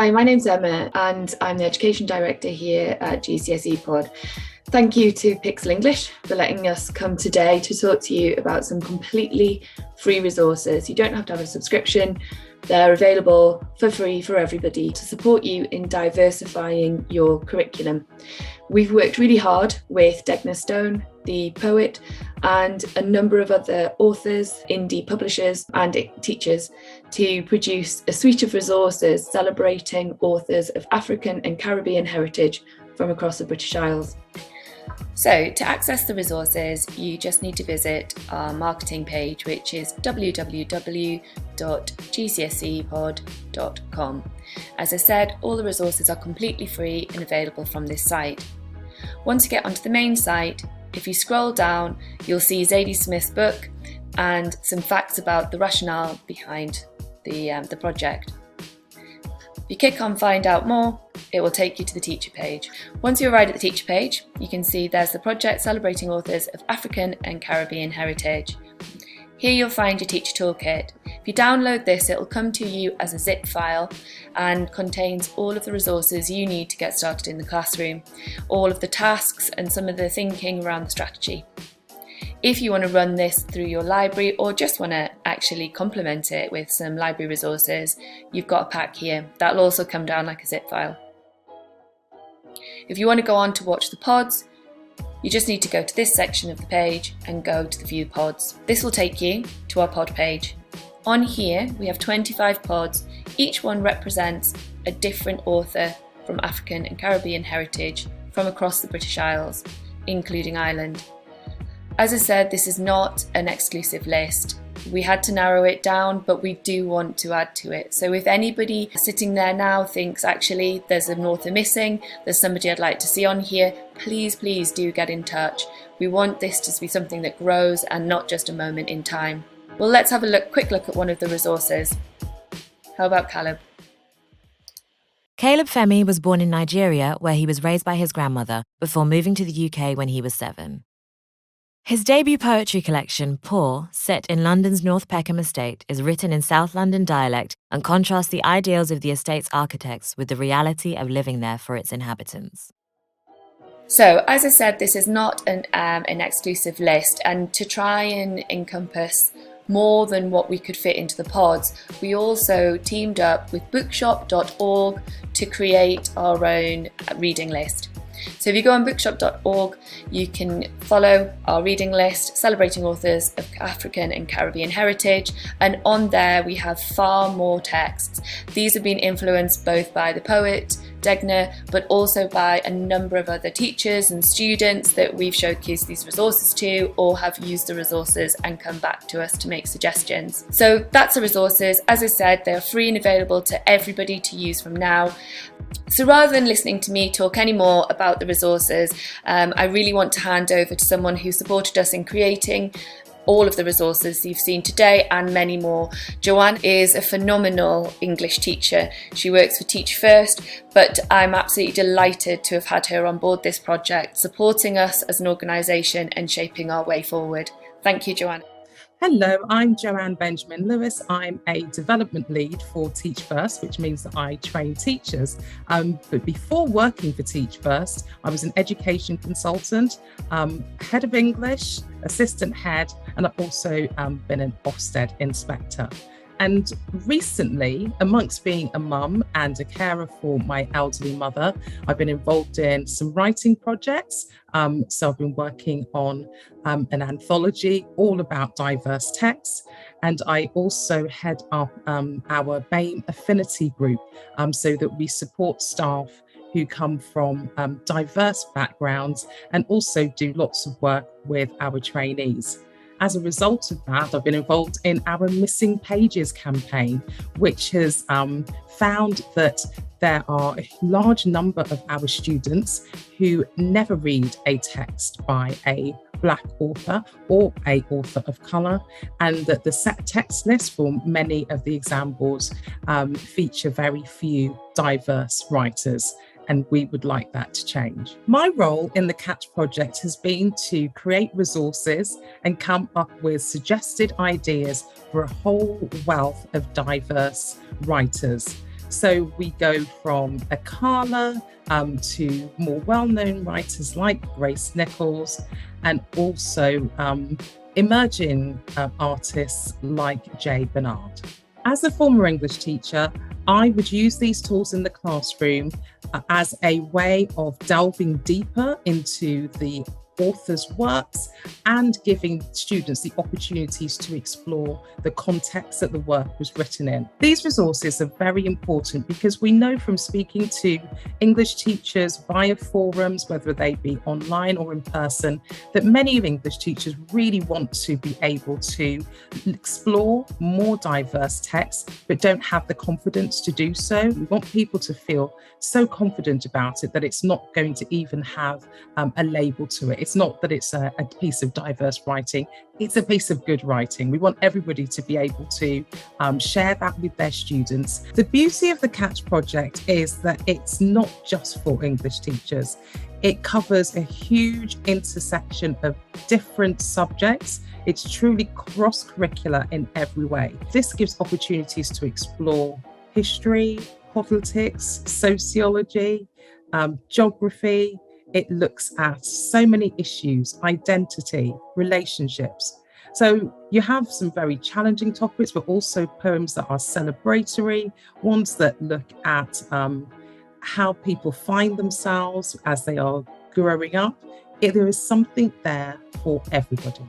Hi, my name's Emma and I'm the Education Director here at GCSE Pod. Thank you to PiXL English for letting us come today to talk to you about some completely free resources. You don't have to have a subscription. They're available for free for everybody to support you in diversifying your curriculum. We've worked really hard with Degna Stone, the poet, and a number of other authors, indie publishers and teachers to produce a suite of resources celebrating authors of African and Caribbean heritage from across the British Isles. So to access the resources, you just need to visit our marketing page, which is www.gcsepod.com. As I said, all the resources are completely free and available from this site. Once you get onto the main site, if you scroll down, you'll see Zadie Smith's book and some facts about the rationale behind the project. If you click on Find Out More, it will take you to the teacher page. Once you arrive at the teacher page, you can see there's the project celebrating authors of African and Caribbean heritage. Here you'll find your teacher toolkit. If you download this, it will come to you as a zip file and contains all of the resources you need to get started in the classroom, all of the tasks and some of the thinking around the strategy. If you want to run this through your library or just want to actually complement it with some library resources, you've got a pack here. That'll also come down like a zip file. If you want to go on to watch the pods, you just need to go to this section of the page and go to the View Pods. This will take you to our pod page. On here, we have 25 pods. Each one represents a different author from African and Caribbean heritage from across the British Isles, including Ireland. As I said, this is not an exclusive list. We had to narrow it down, but we do want to add to it. So if anybody sitting there now thinks actually there's an author missing, there's somebody I'd like to see on here, please do get in touch. We want this to be something that grows and not just a moment in time. Well, let's have a quick look at one of the resources. How about Caleb? Caleb Femi was born in Nigeria, where he was raised by his grandmother before moving to the UK when he was 7. His debut poetry collection, Poor, set in London's North Peckham estate, is written in South London dialect and contrasts the ideals of the estate's architects with the reality of living there for its inhabitants. So, as I said, this is not an exclusive list, and to try and encompass more than what we could fit into the pods, we also teamed up with bookshop.org to create our own reading list. So if you go on bookshop.org, you can follow our reading list celebrating authors of African and Caribbean heritage, and on there we have far more texts. These have been influenced both by the poet, Degna, but also by a number of other teachers and students that we've showcased these resources to or have used the resources and come back to us to make suggestions. So that's the resources. As I said, they're free and available to everybody to use from now. So rather than listening to me talk any more about the resources, I really want to hand over to someone who supported us in creating all of the resources you've seen today and many more. Joanne is a phenomenal English teacher. She works for Teach First, but I'm absolutely delighted to have had her on board this project, supporting us as an organisation and shaping our way forward. Thank you, Joanne. Hello, I'm Joanne Benjamin Lewis. I'm a development lead for Teach First, which means that I train teachers. But before working for Teach First, I was an education consultant, head of English, assistant head, and I've also been an Ofsted inspector. And recently, amongst being a mum and a carer for my elderly mother, I've been involved in some writing projects. So I've been working on an anthology all about diverse texts. And I also head up our BAME affinity group so that we support staff who come from diverse backgrounds and also do lots of work with our trainees. As a result of that, I've been involved in our Missing Pages campaign, which has found that there are a large number of our students who never read a text by a Black author or a author of colour, and that the set text list for many of the examples feature very few diverse writers. And we would like that to change. My role in the CAACH project has been to create resources and come up with suggested ideas for a whole wealth of diverse writers. So we go from Akala to more well-known writers like Grace Nichols, and also emerging artists like Jay Bernard. As a former English teacher, I would use these tools in the classroom as a way of delving deeper into the author's works and giving students the opportunities to explore the context that the work was written in. These resources are very important because we know from speaking to English teachers via forums, whether they be online or in person, that many of English teachers really want to be able to explore more diverse texts, but don't have the confidence to do so. We want people to feel so confident about it that it's not going to even have a label to it. It's not that it's a piece of diverse writing, it's a piece of good writing. We want everybody to be able to share that with their students. The beauty of the CAACH project is that it's not just for English teachers. It covers a huge intersection of different subjects. It's truly cross-curricular in every way. This gives opportunities to explore history, politics, sociology, geography. It looks at so many issues, identity, relationships. So you have some very challenging topics, but also poems that are celebratory, ones that look at how people find themselves as they are growing up. There is something there for everybody.